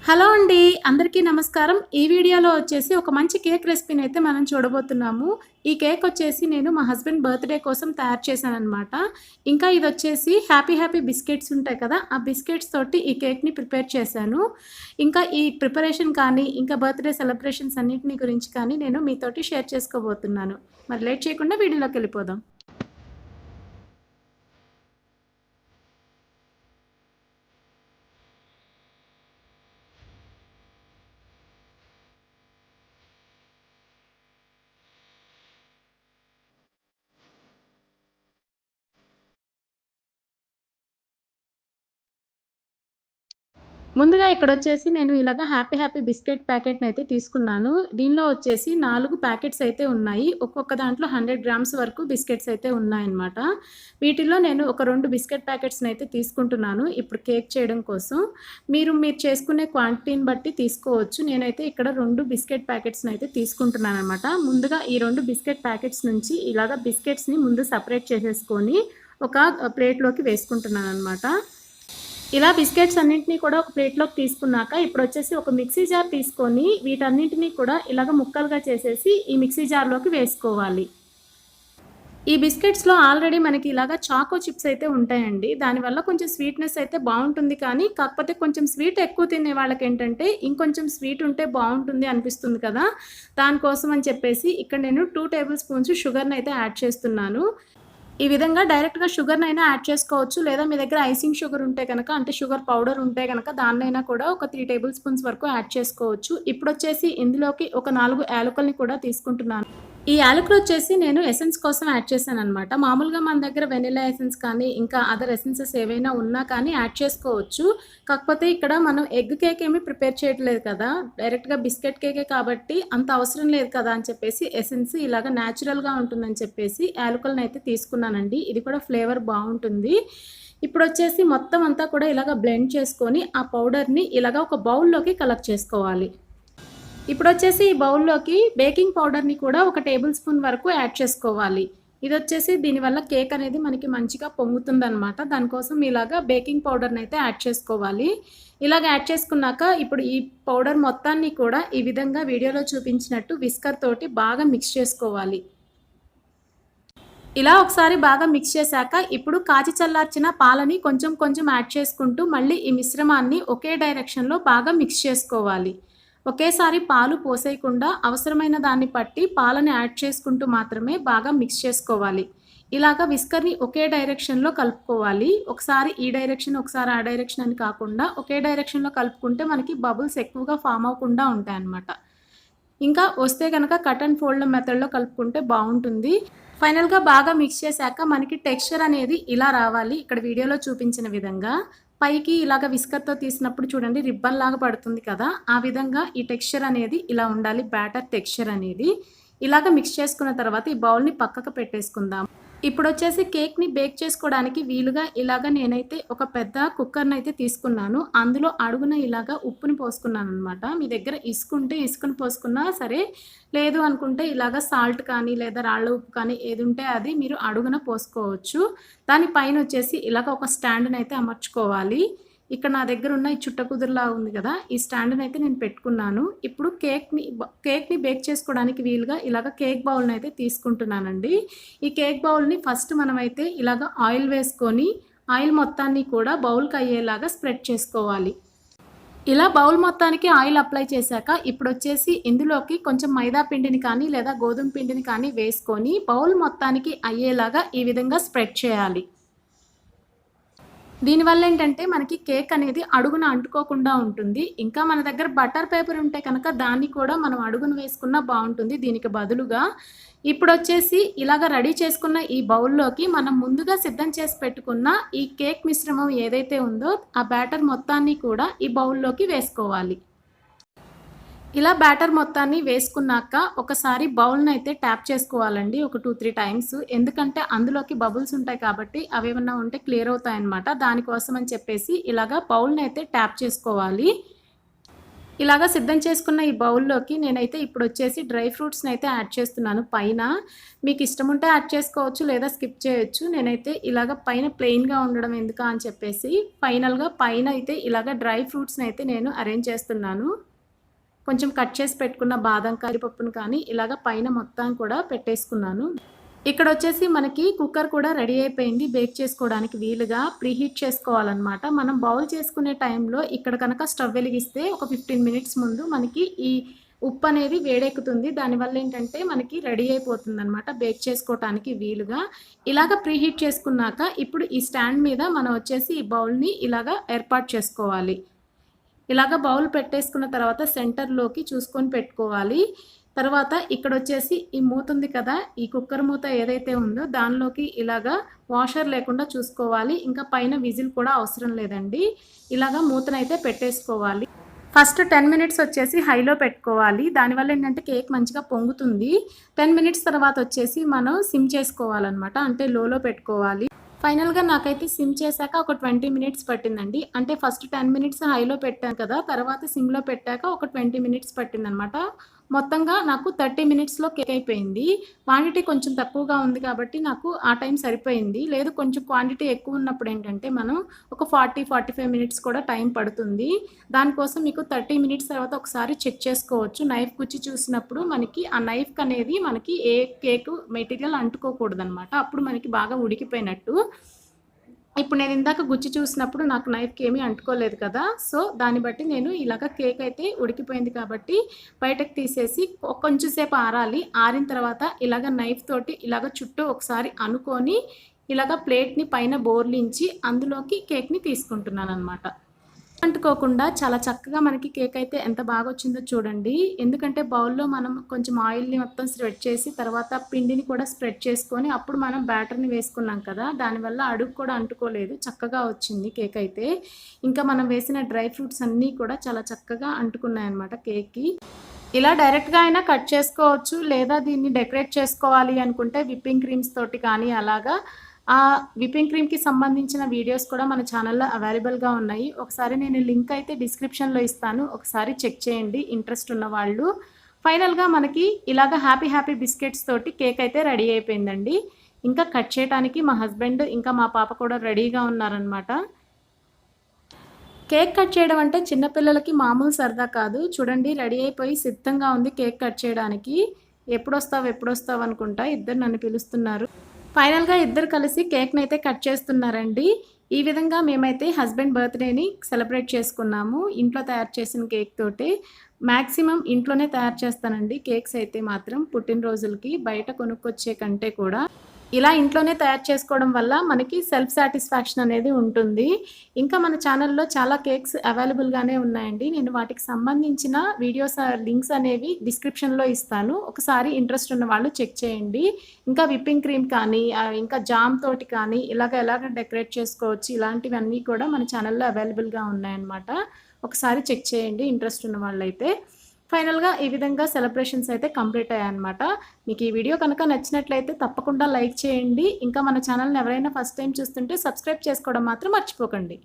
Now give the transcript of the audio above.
Hello అండి. అందరికీ నమస్కారం. ఈ వీడియోలో వచ్చేసి ఒక మంచి కేక్ రెసిపీని అయితే మనం చూడబోతున్నాము. ఈ కేక్ వచ్చేసి నేను మా హస్బెండ్ బర్త్‌డే కోసం తయారు చేశాననమాట. ఇంకా ఇదొచ్చేసి హ్యాపీ హ్యాపీ బిస్కెట్స్ ఉంటాయి కదా! ఆ బిస్కెట్స్ తోటి ఈ కేక్‌ని ప్రిపేర్ చేశాను. ఇంకా ఈ ప్రిపరేషన్ కానీ, ఇంకా బర్త్‌డే సెలబ్రేషన్స్ అన్నిటిని గురించి కానీ నేను మీతోటి షేర్ చేసుకోబోతున్నాను. మరి లేట్ చేయకుండా వీడియోలోకెళ్ళిపోదాం. ముందుగా ఇక్కడొచ్చేసి నేను ఇలాగ హ్యాపీ హ్యాపీ బిస్కెట్ ప్యాకెట్‌నయితే తీసుకున్నాను. దీనిలో వచ్చేసి 4 ప్యాకెట్స్ అయితే ఉన్నాయి. ఒక్కొక్క దాంట్లో 100 గ్రామ్స్ వరకు బిస్కెట్స్ అయితే ఉన్నాయన్నమాట. వీటిల్లో నేను ఒక 2 బిస్కెట్ ప్యాకెట్స్‌నయితే తీసుకుంటున్నాను. ఇప్పుడు కేక్ చేయడం కోసం. మీరు చేసుకునే క్వాంటిటీని బట్టి తీసుకోవచ్చు. నేనైతే ఇక్కడ 2 బిస్కెట్ ప్యాకెట్స్‌నయితే తీసుకుంటున్నాననమాట. ముందుగా ఈ 2 బిస్కెట్ ప్యాకెట్స్ నుంచి ఇలాగ బిస్కెట్స్‌ని ముందు సెపరేట్ చేసేసుకొని ఒక ప్లేట్‌లోకి వేసుకుంటున్నాననమాట. ఇలా బిస్కెట్స్ అన్నింటినీ కూడా ఒక ప్లేట్‌లోకి తీసుకున్నాక, ఇప్పుడొచ్చేసి ఒక మిక్సీ జార్ తీసుకొని, వీటన్నింటిని కూడా ఇలాగ ముక్కలుగా చేసేసి, ఈ మిక్సీ జార్‌లోకి వేసుకోవాలి. ఈ బిస్కెట్స్‌లో ఆల్రెడీ మనకి ఇలాగ చాకో చిప్స్ అయితే ఉంటాయండి. దానివల్ల కొంచెం స్వీట్‌నెస్ అయితే బావుంటుంది కానీ, కాకపోతే కొంచెం స్వీట్ ఎక్కువ తినే వాళ్ళకేంటంటే, ఇంకొంచెం స్వీట్ ఉంటే బావుంటుంది అనిపిస్తుంది కదా! దానికోసం అని చెప్పేసి, ఇక్కడ నేను 2 టేబుల్ స్పూన్స్ షుగర్‌నయితే యాడ్ చేస్తున్నాను. ఈ విధంగా డైరెక్ట్‌గా షుగర్‌నైనా యాడ్ చేసుకోవచ్చు. లేదా మీ దగ్గర ఐసింగ్ షుగర్ ఉంటే గనక అంటే షుగర్ పౌడర్ ఉంటే గనక దాన్నైనా కూడా ఒక 3 టేబుల్ స్పూన్స్ వరకు యాడ్ చేసుకోవచ్చు. ఇప్పుడొచ్చేసి ఇందులోకి ఒక 4 యాలకుల్ని కూడా తీసుకుంటున్నాను. ఈ యాలకులొచ్చేసి నేను ఎసెన్స్ కోసం యాడ్ చేశాననమాట. మామూలుగా మన దగ్గర వెనిల్లా ఎసెన్స్ కానీ, ఇంకా అదర్ ఎసెన్సెస్ ఏవైనా ఉన్నా కానీ యాడ్ చేసుకోవచ్చు. కాకపోతే ఇక్కడ మనం ఎగ్ కేక్ ఏమి ప్రిపేర్ చేయట్లేదు కదా! డైరెక్ట్‌గా బిస్కెట్ కేకే కాబట్టి అంత అవసరం లేదు కదా అని చెప్పేసి ఎసెన్స్ ఇలాగ న్యాచురల్‌గా ఉంటుందని చెప్పేసి యాలకులనైతే తీసుకున్నానండి. ఇది కూడా ఫ్లేవర్ బావుంటుంది. ఇప్పుడొచ్చేసి మొత్తం అంతా కూడా ఇలాగ బ్లెండ్ చేసుకొని, ఆ పౌడర్‌ని ఇలాగ ఒక బౌల్‌లోకి కలెక్ట్ చేసుకోవాలి. ఇప్పుడొచ్చేసి ఈ బౌల్‌లోకి బేకింగ్ పౌడర్‌ని కూడా ఒక టేబుల్ స్పూన్ వరకు యాడ్ చేసుకోవాలి. ఇదొచ్చేసి దీనివల్ల కేక్ అనేది మనకి మంచిగా పొంగుతుందనమాట. దానికోసం ఇలాగా బేకింగ్ పౌడర్‌నయితే యాడ్ చేసుకోవాలి. ఇలాగ యాడ్ చేసుకున్నాక ఇప్పుడు ఈ పౌడర్ మొత్తాన్ని కూడా ఈ విధంగా వీడియోలో చూపించినట్టు విస్కర్ తోటి బాగా మిక్స్ చేసుకోవాలి. ఇలా ఒకసారి బాగా మిక్స్ చేశాక ఇప్పుడు కాచి చల్లార్చిన పాలని కొంచెం కొంచెం యాడ్ చేసుకుంటూ మళ్ళీ ఈ మిశ్రమాన్ని ఒకే డైరెక్షన్‌లో బాగా మిక్స్ చేసుకోవాలి. ఒకేసారి పాలు పోసేయకుండా అవసరమైన దాన్ని బట్టి పాలని యాడ్ చేసుకుంటూ మాత్రమే బాగా మిక్స్ చేసుకోవాలి. ఇలాగ విస్కర్‌ని ఒకే డైరెక్షన్‌లో కలుపుకోవాలి. ఒకసారి ఈ డైరెక్షన్, ఒకసారి ఆ డైరెక్షన్ అని కాకుండా ఒకే డైరెక్షన్‌లో కలుపుకుంటే మనకి బబుల్స్ ఎక్కువగా ఫార్మ్ అవ్వకుండా ఉంటాయన్నమాట. ఇంకా వస్తే గనక కట్ అండ్ ఫోల్డ్ మెథడ్‌లో కలుపుకుంటే బావుంటుంది. ఫైనల్‌గా బాగా మిక్స్ చేశాక మనకి టెక్స్చర్ అనేది ఇలా రావాలి. ఇక్కడ వీడియోలో చూపించిన విధంగా. పైకి ఇలాగ విస్కర్‌తో తీసినప్పుడు చూడండి రిబ్బన్‌లాగా పడుతుంది కదా! ఆ విధంగా ఈ టెక్స్చర్ అనేది ఇలా ఉండాలి. బ్యాటర్ టెక్స్చర్ అనేది. ఇలాగ మిక్స్ చేసుకున్న తర్వాత ఈ బౌల్‌ని పక్కకు పెట్టేసుకుందాం. ఇప్పుడొచ్చేసి కేక్‌ని బేక్ చేసుకోవడానికి వీలుగా ఇలాగ నేనైతే ఒక పెద్ద కుక్కర్‌నయితే తీసుకున్నాను. అందులో అడుగున ఇలాగ ఉప్పుని పోసుకున్నాననమాట. మీ దగ్గర ఇసుకుంటే ఇసుకని పోసుకున్నా సరే, లేదు అనుకుంటే ఇలాగ సాల్ట్ కానీ, లేదా రాళ్ళ ఉప్పు కానీ ఏదుంటే అది మీరు అడుగున పోసుకోవచ్చు. దాని పైనొచ్చేసి ఇలాగ ఒక స్టాండ్‌నయితే అమర్చుకోవాలి. ఇక్కడ నా దగ్గరున్న ఈ చుట్ట కుదురులా ఉంది గదా! ఈ స్టాండ్‌నయితే నేను పెట్టుకున్నాను. ఇప్పుడు కేక్‌ని బేక్ చేసుకోవడానికి వీలుగా ఇలాగ కేక్ బౌల్‌నయితే తీసుకుంటున్నానండి. ఈ కేక్ బౌల్‌ని ఫస్ట్ మనమైతే ఇలాగ ఆయిల్ వేసుకొని, ఆయిల్ మొత్తాన్ని కూడా బౌల్‌కయ్యేలాగా స్ప్రెడ్ చేసుకోవాలి. ఇలా బౌల్ మొత్తానికి ఆయిల్ అప్లై చేశాక, ఇప్పుడొచ్చేసి ఇందులోకి కొంచెం మైదా పిండిని కానీ, లేదా గోధుమ పిండిని కానీ వేసుకొని, బౌల్ మొత్తానికి అయ్యేలాగా ఈ విధంగా స్ప్రెడ్ చేయాలి. దీనివల్లేంటంటే మనకి కేక్ అనేది అడుగున అంటుకోకుండా ఉంటుంది. ఇంకా మన దగ్గర బటర్ పేపర్ ఉంటే కనుక దాన్ని కూడా మనం అడుగున వేసుకున్నా బావుంటుంది దీనికి బదులుగా. ఇప్పుడొచ్చేసి ఇలాగ రెడీ చేసుకున్న ఈ బౌల్‌లోకి మనం ముందుగా సిద్ధం చేసి పెట్టుకున్న ఈ కేక్ మిశ్రమం ఏదైతే ఉందో ఆ బ్యాటర్ మొత్తాన్ని కూడా ఈ బౌల్‌లోకి వేసుకోవాలి. ఇలా బ్యాటర్ మొత్తాన్ని వేసుకున్నాక ఒకసారి బౌల్‌నయితే ట్యాప్ చేసుకోవాలండి. ఒక 2, 3 టైమ్స్. ఎందుకంటే అందులోకి బబుల్స్ ఉంటాయి కాబట్టి అవేమన్నా ఉంటే క్లియర్ అవుతాయన్నమాట. దానికోసం అని చెప్పేసి ఇలాగా బౌల్‌నయితే ట్యాప్ చేసుకోవాలి. ఇలాగా సిద్ధం చేసుకున్న ఈ బౌల్‌లోకి నేనైతే ఇప్పుడొచ్చేసి డ్రై ఫ్రూట్స్‌నైతే యాడ్ చేస్తున్నాను పైన. మీకిష్టముంటే యాడ్ చేసుకోవచ్చు, లేదా స్కిప్ చేయొచ్చు. నేనైతే ఇలాగ పైన ప్లెయిన్‌గా ఉండడం ఎందుకా అని చెప్పేసి ఫైనల్‌గా పైన అయితే ఇలాగ డ్రై ఫ్రూట్స్‌నైతే నేను అరేంజ్ చేస్తున్నాను. కొంచెం కట్ చేసి పెట్టుకున్న బాదం పప్పును కానీ ఇలాగ పైన మొత్తం కూడా పెట్టేసుకున్నాను. ఇక్కడొచ్చేసి మనకి కుక్కర్ కూడా రెడీ అయిపోయింది. బేక్ చేసుకోవడానికి వీలుగా ప్రీహీట్ చేసుకోవాలనమాట. మనం బౌల్ చేసుకునే టైంలో ఇక్కడ కనుక స్టవ్ వెలిగిస్తే ఒక 15 మినిట్స్ ముందు మనకి ఈ ఉప్పనేది వేడెక్కుతుంది. దానివల్ల ఏంటంటే మనకి రెడీ అయిపోతుందనమాట బేక్ చేసుకోవటానికి వీలుగా. ఇలాగ ప్రీహీట్ చేసుకున్నాక ఇప్పుడు ఈ స్టాండ్ మీద మనం వచ్చేసి ఈ బౌల్‌ని ఇలాగ ఏర్పాటు చేసుకోవాలి. ఇలాగ బౌల్ పెట్టేసుకున్న తర్వాత సెంటర్‌లోకి చూసుకొని పెట్టుకోవాలి. తర్వాత ఇక్కడొచ్చేసి ఈ మూత ఉంది కదా! ఈ కుక్కర్ మూత ఏదైతే ఉందో దానిలోకి ఇలాగా వాషర్ లేకుండా చూసుకోవాలి. ఇంకా పైన విజిల్ కూడా అవసరం లేదండి. ఇలాగా మూతనైతే పెట్టేసుకోవాలి. ఫస్ట్ 10 మినిట్స్ వచ్చేసి హైలో పెట్టుకోవాలి. దానివల్ల ఏంటంటే కేక్ మంచిగా పొంగుతుంది. 10 మినిట్స్ తర్వాత వచ్చేసి మనం సిమ్ చేసుకోవాలనమాట. అంటే లోలో పెట్టుకోవాలి. ఫైనల్‌గా నాకైతే సిమ్ చేశాక ఒక 20 మినిట్స్ పట్టిందండి. అంటే ఫస్ట్ 10 మినిట్స్ హైలో పెట్టాను కదా! తర్వాత సిమ్‌లో పెట్టాక ఒక 20 మినిట్స్ పట్టిందనమాట. మొత్తంగా నాకు 30 మినిట్స్‌లో కేక్ అయిపోయింది. క్వాంటిటీ కొంచెం తక్కువగా ఉంది కాబట్టి నాకు ఆ టైం సరిపోయింది. లేదు కొంచెం క్వాంటిటీ ఎక్కువ ఉన్నప్పుడు ఏంటంటే మనం ఒక 40, 45 మినిట్స్ కూడా టైం పడుతుంది. దానికోసం మీకు 30 మినిట్స్ తర్వాత ఒకసారి చెక్ చేసుకోవచ్చు. నైఫ్ గుచ్చి చూసినప్పుడు మనకి ఆ నైఫ్‌కనేది మనకి ఏ కేకు మెటీరియల్ అంటుకోకూడదనమాట. అప్పుడు మనకి బాగా ఉడికిపోయినట్టు. ఇప్పుడు నేను ఇందాక గుచ్చి చూసినప్పుడు నాకు నైఫ్‌కి ఏమీ అంటుకోలేదు కదా! సో, దాన్ని బట్టి నేను ఇలాగ కేక్ అయితే ఉడికిపోయింది కాబట్టి బయటకు తీసేసి కొంచెం సేపు ఆరాలి. ఆరిన తర్వాత ఇలాగ నైఫ్ తోటి ఇలాగ చుట్టూ ఒకసారి అనుకోని ఇలాగ ప్లేట్‌ని పైన బోర్లించి అందులోకి కేక్‌ని తీసుకుంటున్నాననమాట. అంటుకోకుండా చాలా చక్కగా మనకి కేక్ అయితే ఎంత బాగొచ్చిందో చూడండి. ఎందుకంటే బౌల్‌లో మనం కొంచెం ఆయిల్‌ని మొత్తం స్ప్రెడ్ చేసి తర్వాత పిండిని కూడా స్ప్రెడ్ చేసుకొని అప్పుడు మనం బ్యాటర్‌ని వేసుకున్నాం కదా! దానివల్ల అడుగు కూడా అంటుకోలేదు. చక్కగా వచ్చింది కేక్ అయితే. ఇంకా మనం వేసిన డ్రై ఫ్రూట్స్ అన్నీ కూడా చాలా చక్కగా అంటుకున్నాయన్నమాట కేక్‌కి. ఇలా డైరెక్ట్‌గా అయినా కట్ చేసుకోవచ్చు. లేదా దీన్ని డెకరేట్ చేసుకోవాలి అనుకుంటే విప్పింగ్ క్రీమ్స్ తోటి కానీ అలాగా విప్పింగ్ క్రీమ్‌కి సంబంధించిన వీడియోస్ కూడా మన ఛానల్‌లో అవైలబుల్‌గా ఉన్నాయి. ఒకసారి నేను లింక్ అయితే డిస్క్రిప్షన్‌లో ఇస్తాను. ఒకసారి చెక్ చేయండి ఇంట్రెస్ట్ ఉన్నవాళ్ళు. ఫైనల్‌గా మనకి ఇలాగ హ్యాపీ బిస్కెట్స్ తోటి కేక్ అయితే రెడీ అయిపోయిందండి. ఇంకా కట్ చేయటానికి మా హస్బెండ్ ఇంకా మా పాప కూడా రెడీగా ఉన్నారనమాట. కేక్ కట్ చేయడం అంటే చిన్న పిల్లలకి మామూలు సరదా కాదు. చూడండి రెడీ అయిపోయి సిద్ధంగా ఉంది కేక్ కట్ చేయడానికి. ఎప్పుడొస్తావు అనుకుంటా ఇద్దరు నన్ను పిలుస్తున్నారు. ఫైనల్‌గా ఇద్దరు కలిసి కేక్‌నైతే కట్ చేస్తున్నారండి. ఈ విధంగా మేమైతే హస్బెండ్ బర్త్‌డేని సెలబ్రేట్ చేసుకున్నాము. ఇంట్లో తయారు చేసిన కేక్ తోటి. మాక్సిమం ఇంట్లోనే తయారు చేస్తానండి కేక్స్ అయితే మాత్రం పుట్టినరోజులకి బయట కొనుక్కొచ్చే కంటే కూడా. ఇలా ఇంట్లోనే తయారు చేసుకోవడం వల్ల మనకి సెల్ఫ్ సాటిస్ఫాక్షన్ అనేది ఉంటుంది. ఇంకా మన ఛానల్‌లో చాలా కేక్స్ అవైలబుల్‌గానే ఉన్నాయండి. నేను వాటికి సంబంధించిన వీడియోస్ లింక్స్ అనేవి డిస్క్రిప్షన్‌లో ఇస్తాను. ఒకసారి ఇంట్రెస్ట్ ఉన్న వాళ్ళు చెక్ చేయండి. ఇంకా విప్పింగ్ క్రీమ్ కానీ, ఇంకా జామ్ తోటి కానీ ఎలాగ డెకరేట్ చేసుకోవచ్చు ఇలాంటివన్నీ కూడా మన ఛానల్‌లో అవైలబుల్‌గా ఉన్నాయన్నమాట. ఒకసారి చెక్ చేయండి ఇంట్రెస్ట్ ఉన్న వాళ్ళైతే. ఫైనల్‌గా ఈ విధంగా సెలబ్రేషన్స్ అయితే కంప్లీట్ అయ్యాయన్నమాట. మీకు ఈ వీడియో కనుక నచ్చినట్లయితే తప్పకుండా లైక్ చేయండి. ఇంకా మన ఛానల్‌ని ఎవరైనా ఫస్ట్ టైమ్ చూస్తుంటే సబ్స్క్రైబ్ చేసుకోవడం మాత్రం మర్చిపోకండి.